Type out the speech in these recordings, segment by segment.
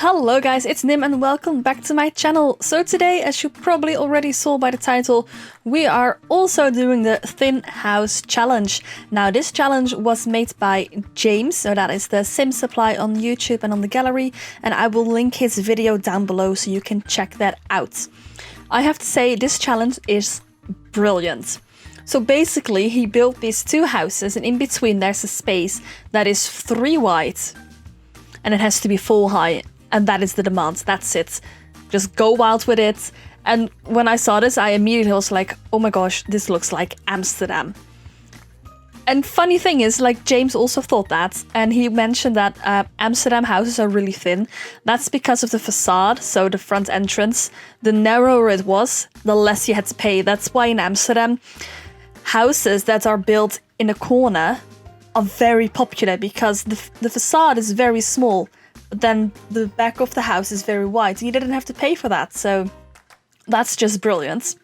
Hello guys, it's Nim and welcome back to my channel. So today, as you probably already saw by the title, we are also doing the Thin House Challenge. Now this challenge was made by James, so that is the Sim Supply on YouTube and on the gallery, and I will link his video down below so you can check that out. I have to say this challenge is brilliant. So basically he built these two houses and in between there's a space that is 3 wide and it has to be 4 high. And that is the demand, that's it. Just go wild with it. And when I saw this, I immediately was like, oh my gosh, this looks like Amsterdam. And funny thing is, like, James also thought that. And he mentioned that Amsterdam houses are really thin. That's because of the facade, so the front entrance. The narrower it was, the less you had to pay. That's why in Amsterdam, houses that are built in a corner are very popular because the facade is very small. But then the back of the house is very wide. You didn't have to pay for that, so that's just brilliant.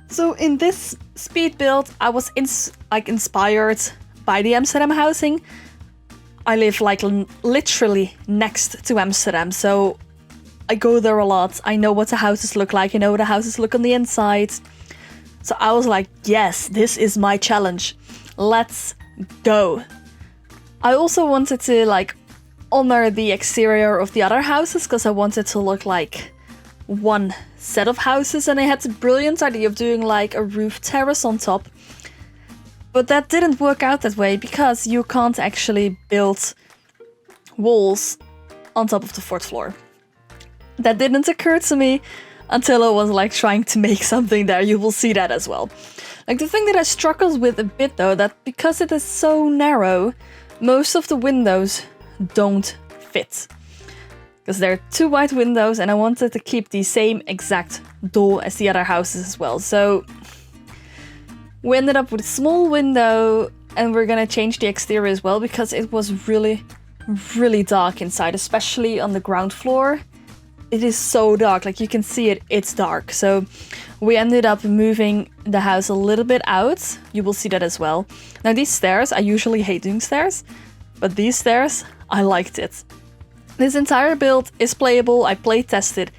So in this speed build, I was inspired by the Amsterdam housing. I live like literally next to Amsterdam, so I go there a lot. I know what the houses look like. I know what the houses look on the inside. So I was like, yes, this is my challenge. Let's go. I also wanted to honor the exterior of the other houses because I wanted to look like one set of houses, and I had the brilliant idea of doing like a roof terrace on top. But that didn't work out that way because you can't actually build walls on top of the 4th floor. That didn't occur to me until I was trying to make something there. You will see that as well. The thing that I struggled with a bit though, that because it is so narrow, most of the windows don't fit. Because there are 2 wide windows and I wanted to keep the same exact door as the other houses as well. So we ended up with a small window and we're gonna change the exterior as well because it was really, really dark inside, especially on the ground floor. It is so dark, like you can see it, it's dark. So we ended up moving the house a little bit out. You will see that as well. Now these stairs, I usually hate doing stairs, but these stairs, I liked it. This entire build is playable. I play tested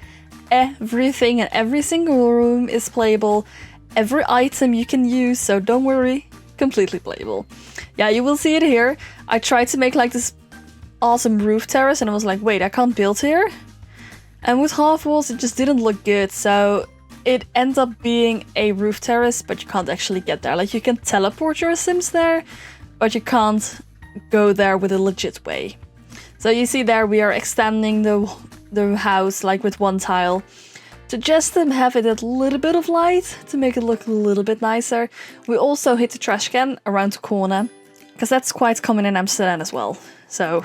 everything and every single room is playable. Every item you can use, so don't worry, completely playable. Yeah, you will see it here. I tried to make this awesome roof terrace and I was like, wait, I can't build here? And with half walls, it just didn't look good. So it ends up being a roof terrace, but you can't actually get there. You can teleport your Sims there, but you can't go there with a legit way. So you see there we are extending the house with 1 tile to just have it a little bit of light to make it look a little bit nicer. We also hit the trash can around the corner because that's quite common in Amsterdam as well. So,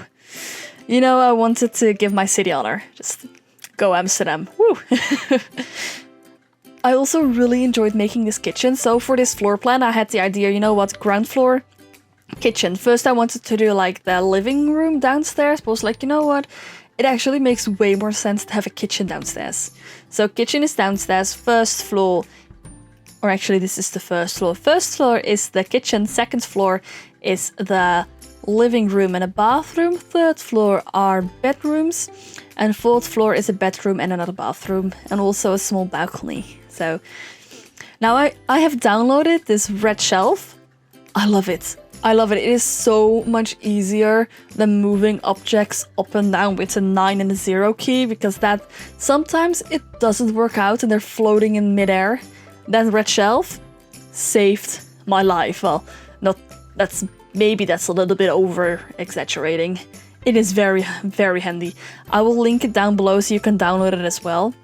I wanted to give my city honor. Just go Amsterdam. Woo! I also really enjoyed making this kitchen. So for this floor plan, I had the idea, ground floor, kitchen. First I wanted to do the living room downstairs, but I was like, you know what? It actually makes way more sense to have a kitchen downstairs. So kitchen is downstairs, 1st floor, or actually this is the 1st floor. 1st floor is the kitchen, 2nd floor is the living room and a bathroom, 3rd floor are bedrooms, and 4th floor is a bedroom and another bathroom, and also a small balcony. So now I have downloaded this red shelf. I love it. I love it. It is so much easier than moving objects up and down with a 9 and a 0 key, because that sometimes it doesn't work out and they're floating in midair. That red shelf saved my life. Well, maybe that's a little bit over exaggerating. It is very, very handy. I will link it down below so you can download it as well.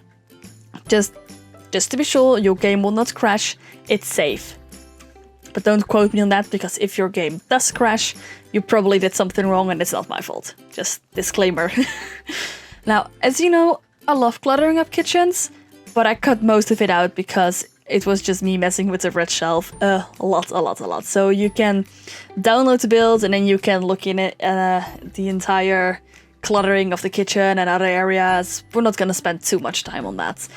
Just to be sure your game will not crash, it's safe. But don't quote me on that, because if your game does crash, you probably did something wrong and it's not my fault. Just disclaimer. Now, as you know, I love cluttering up kitchens, but I cut most of it out because it was just me messing with the red shelf a lot. So you can download the build and then you can look in it, the entire cluttering of the kitchen and other areas. We're not gonna spend too much time on that.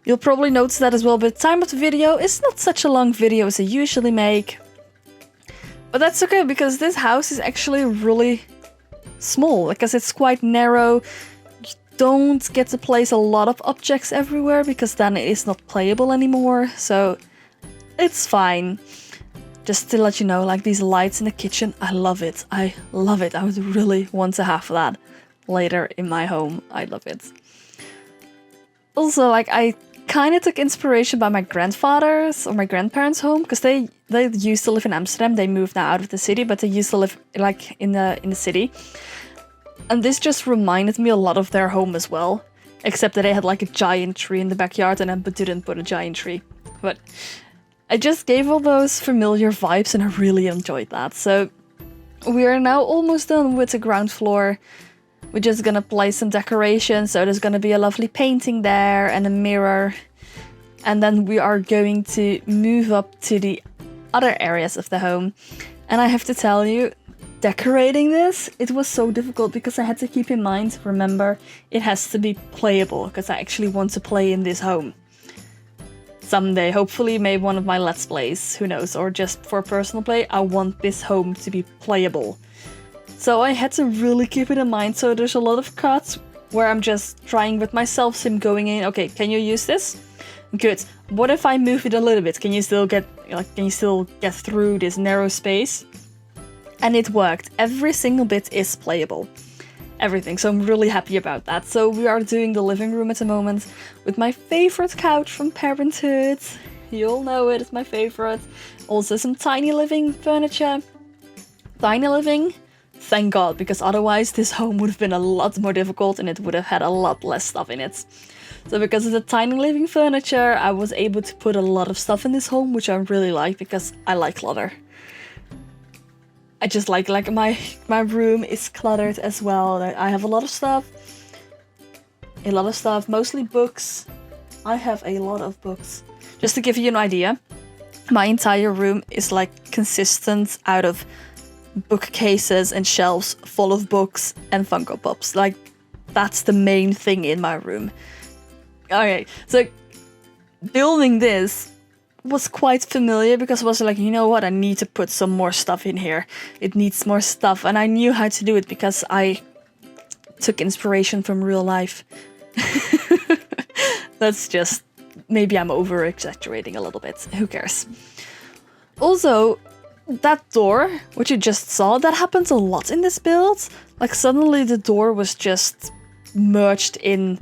You'll probably notice that as well, but the time of the video is not such a long video as I usually make. But that's okay, because this house is actually really small, because it's quite narrow. don't get to place a lot of objects everywhere because then it is not playable anymore, so it's fine. Just to let you know, like these lights in the kitchen, I love it. I love it. I would really want to have that later in my home. I love it. Also, like I kind of took inspiration by my grandfather's or my grandparents' home because they used to live in Amsterdam. They moved now out of the city, but they used to live like in the city. And this just reminded me a lot of their home as well, except that they had like a giant tree in the backyard and then didn't put a giant tree. But I just gave all those familiar vibes and I really enjoyed that. So we are now almost done with the ground floor. We're just gonna place some decorations, so there's gonna be a lovely painting there and a mirror. And then we are going to move up to the other areas of the home. And I have to tell you, decorating this, it was so difficult because I had to keep in mind, remember, it has to be playable because I actually want to play in this home. Someday, hopefully maybe one of my Let's Plays, who knows, or just for personal play, I want this home to be playable. So I had to really keep it in mind, so there's a lot of cuts where I'm just trying with myself, sim going in, okay, can you use this? Good. What if I move it a little bit? Can you still get through this narrow space? And it worked. Every single bit is playable. Everything, so I'm really happy about that. So we are doing the living room at the moment with my favorite couch from Parenthood. You all know it, it's my favorite. Also some tiny living furniture. Tiny living, thank God, because otherwise this home would have been a lot more difficult and it would have had a lot less stuff in it. So because of the tiny living furniture, I was able to put a lot of stuff in this home, which I really like because I like clutter. I just like my room is cluttered as well. I have a lot of stuff, mostly books. I have a lot of books. Just to give you an idea, my entire room is like consistent out of bookcases and shelves full of books and Funko Pops. Like that's the main thing in my room. Okay, so building this was quite familiar because I was like, you know what, I need to put some more stuff in here. It needs more stuff, and I knew how to do it because I took inspiration from real life. That's just, maybe I'm over-exaggerating a little bit. Who cares? Also, that door, which you just saw, that happens a lot in this build. Like suddenly the door was just merged in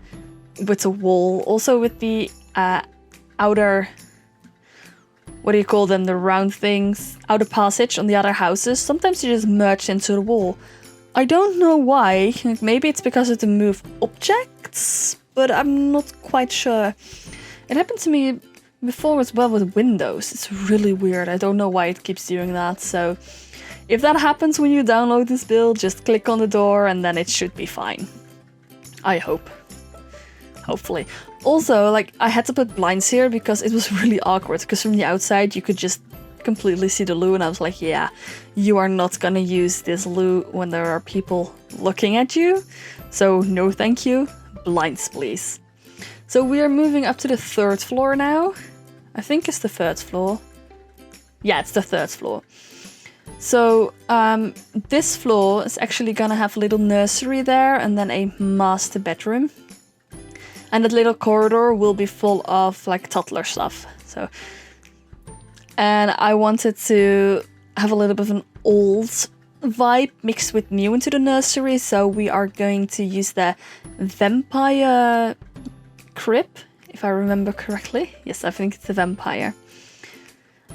with the wall. Also with the outer, what do you call them, the round things, outer passage on the other houses, sometimes you just merge into the wall. I don't know why, maybe it's because of the move objects, but I'm not quite sure. It happened to me before as well with Windows. It's really weird, I don't know why it keeps doing that, so if that happens when you download this build, just click on the door and then it should be fine. I hope. Hopefully. Also, like, I had to put blinds here because it was really awkward, because from the outside you could just completely see the loo, and I was like, yeah, you are not gonna use this loo when there are people looking at you, so no thank you, blinds please. So we are moving up to the 3rd floor now. I think it's the 3rd floor. Yeah, it's the 3rd floor. So this floor is actually gonna have a little nursery there and then a master bedroom. And that little corridor will be full of like toddler stuff. So, and I wanted to have a little bit of an old vibe mixed with new into the nursery. So we are going to use the vampire crib, if I remember correctly. Yes, I think it's the vampire.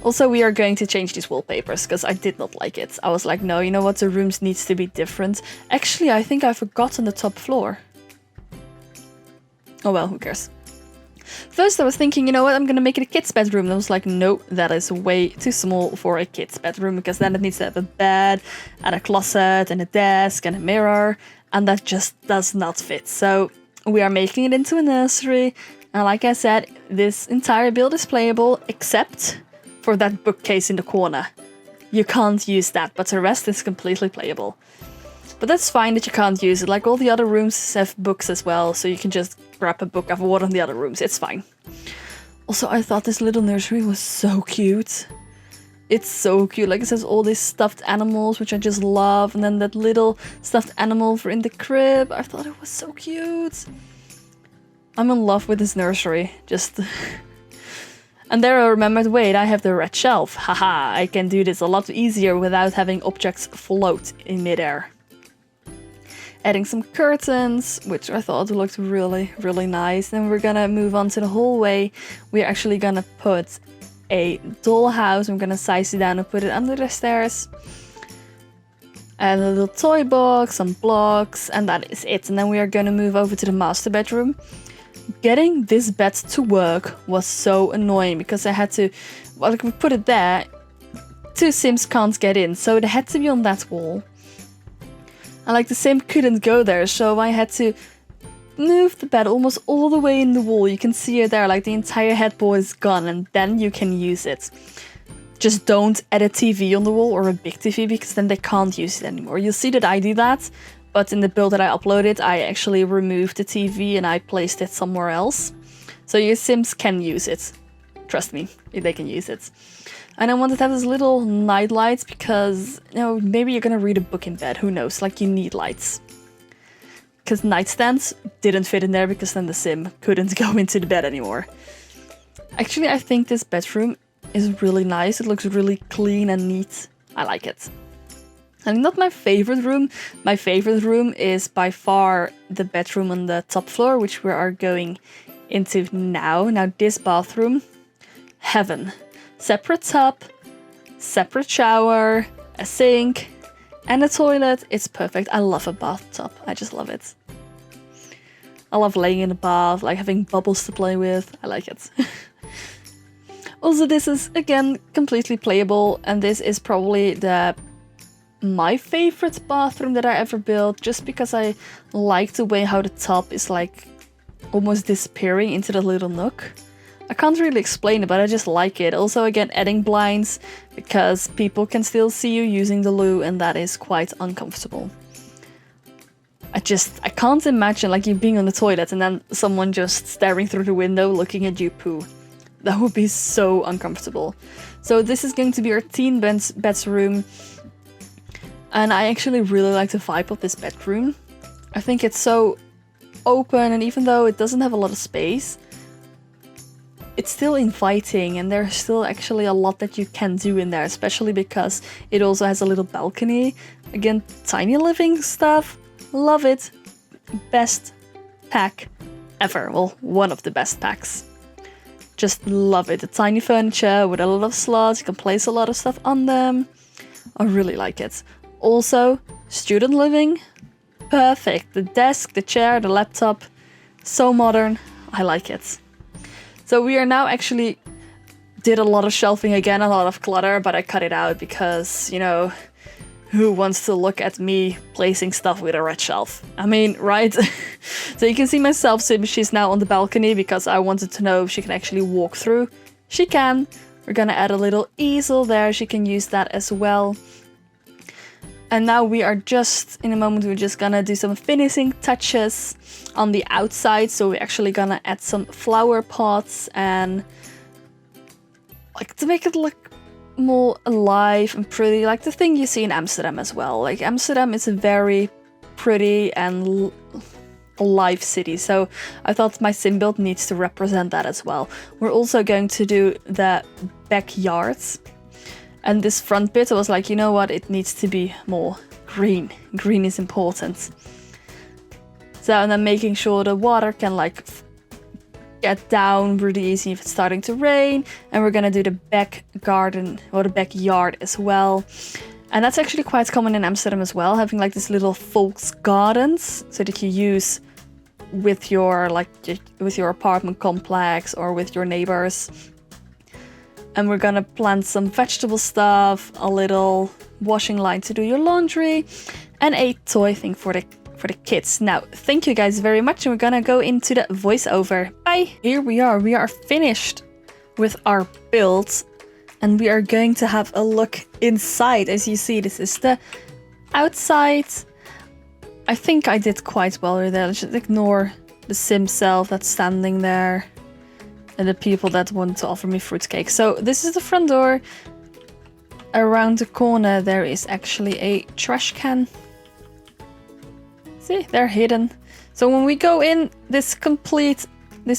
Also, we are going to change these wallpapers because I did not like it. I was like, no, you know what? The rooms needs to be different. Actually, I think I forgot on the top floor. Oh well, who cares? First I was thinking, you know what, I'm gonna make it a kid's bedroom. And I was like, no, that is way too small for a kid's bedroom because then it needs to have a bed and a closet and a desk and a mirror, and that just does not fit. So we are making it into a nursery, and like I said, this entire build is playable except for that bookcase in the corner. You can't use that, but the rest is completely playable. But that's fine that you can't use it, like all the other rooms have books as well, so you can just grab a book of one of the other rooms, it's fine. Also, I thought this little nursery was so cute. It's so cute. Like, it says all these stuffed animals, which I just love. And then that little stuffed animal for in the crib. I thought it was so cute. I'm in love with this nursery. Just... And there I remembered, wait, I have the red shelf. Haha, I can do this a lot easier without having objects float in midair. Adding some curtains, which I thought looked really, really nice. Then we're gonna move on to the hallway. We're actually gonna put a dollhouse. I'm gonna size it down and put it under the stairs. And a little toy box, some blocks, and that is it. And then we are gonna move over to the master bedroom. Getting this bed to work was so annoying because I had to, well, we put it there, 2 Sims can't get in, so it had to be on that wall. And like the Sim couldn't go there, so I had to move the bed almost all the way in the wall. You can see it there, like the entire headboard is gone, and then you can use it. Just don't add a TV on the wall or a big TV because then they can't use it anymore. You'll see that I do that. But in the build that I uploaded, I actually removed the TV and I placed it somewhere else. So your Sims can use it. Trust me, they can use it. And I wanted to have this little night lights because, you know, maybe you're gonna read a book in bed, who knows, like you need lights. Because nightstands didn't fit in there because then the Sim couldn't go into the bed anymore. Actually, I think this bedroom is really nice. It looks really clean and neat. I like it. And not my favorite room. My favorite room is by far the bedroom on the top floor, which we are going into now. Now this bathroom, heaven. Separate tub, separate shower, a sink, and a toilet. It's perfect. I love a bathtub. I just love it. I love laying in a bath, like having bubbles to play with. I like it. Also, this is, again, completely playable, and this is probably my favorite bathroom that I ever built, just because I like the way how the tub is like almost disappearing into the little nook. I can't really explain it, but I just like it. Also, again, adding blinds because people can still see you using the loo, and that is quite uncomfortable. I can't imagine like you being on the toilet and then someone just staring through the window looking at you poo. That would be so uncomfortable. So this is going to be our teen bedroom. And I actually really like the vibe of this bedroom. I think it's so open, and even though it doesn't have a lot of space, it's still inviting, and there's still actually a lot that you can do in there, especially because it also has a little balcony. Again, tiny living stuff. Love it. Best pack ever. Well, one of the best packs. Just love it. The tiny furniture with a lot of slots. You can place a lot of stuff on them. I really like it. Also, student living, perfect. The desk, the chair, the laptop, so modern. I like it. So we are now actually did a lot of shelving again, a lot of clutter, but I cut it out because, you know, who wants to look at me placing stuff with a red shelf? I mean, right? So you can see myself, she's now on the balcony because I wanted to know if she can actually walk through. She can. We're gonna add a little easel there. She can use that as well. And now we are just, in a moment, we're just gonna do some finishing touches on the outside. So we're actually gonna add some flower pots and like to make it look more alive and pretty, like the thing you see in Amsterdam as well. Like Amsterdam is a very pretty and alive city, so I thought my sim build needs to represent that as well. We're also going to do the backyards. And this front bit, I was like, you know what, it needs to be more green. Green is important. So, and then making sure the water can like get down really easy if it's starting to rain. And we're gonna do the back garden or the backyard as well. And that's actually quite common in Amsterdam as well, having like these little folks gardens so that you use with your with your apartment complex or with your neighbors. And we're gonna plant some vegetable stuff, a little washing line to do your laundry, and a toy thing for the kids. Now, thank you guys very much, and we're gonna go into the voiceover. Bye! Here we are finished with our build, and we are going to have a look inside. As you see, this is the outside. I think I did quite well with that. Let's just ignore the sim self that's standing there and the people that want to offer me fruitcake. So this is the front door. around the corner there is actually a trash can. See, they're hidden. So when we go in, this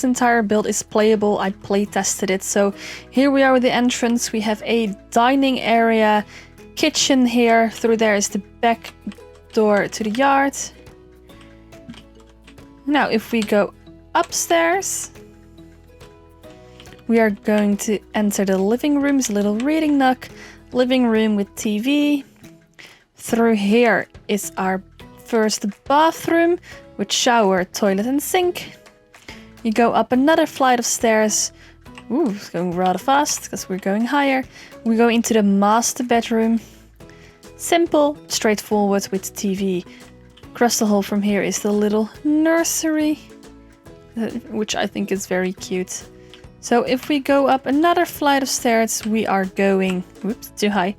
entire build is playable. I play tested it. So here we are with the entrance. We have a dining area, kitchen here. Through there is the back door to the yard. Now if we go upstairs, we are going to enter the living room. It's a little reading nook. Living room with TV. Through here is our first bathroom with shower, toilet and sink. You go up another flight of stairs. Ooh, it's going rather fast because we're going higher. We go into the master bedroom. Simple, straightforward with TV. Across the hall from here is the little nursery, which I think is very cute. So if we go up another flight of stairs, we are going, whoops, too high.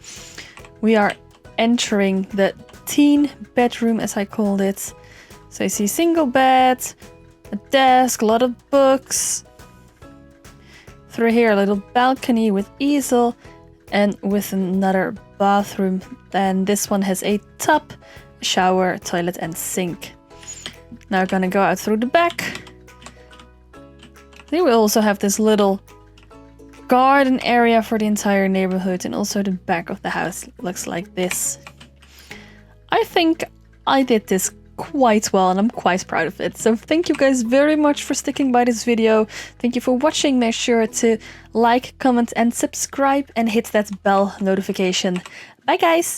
We are entering the teen bedroom, as I called it. So you see single bed, a desk, a lot of books. Through here, a little balcony with easel and with another bathroom. Then this one has a tub, shower, toilet and sink. Now we're gonna go out through the back. Then we also have this little garden area for the entire neighborhood, and also the back of the house looks like this. I think I did this quite well and I'm quite proud of it. So thank you guys very much for sticking by this video. Thank you for watching. Make sure to like, comment and subscribe and hit that bell notification. Bye guys!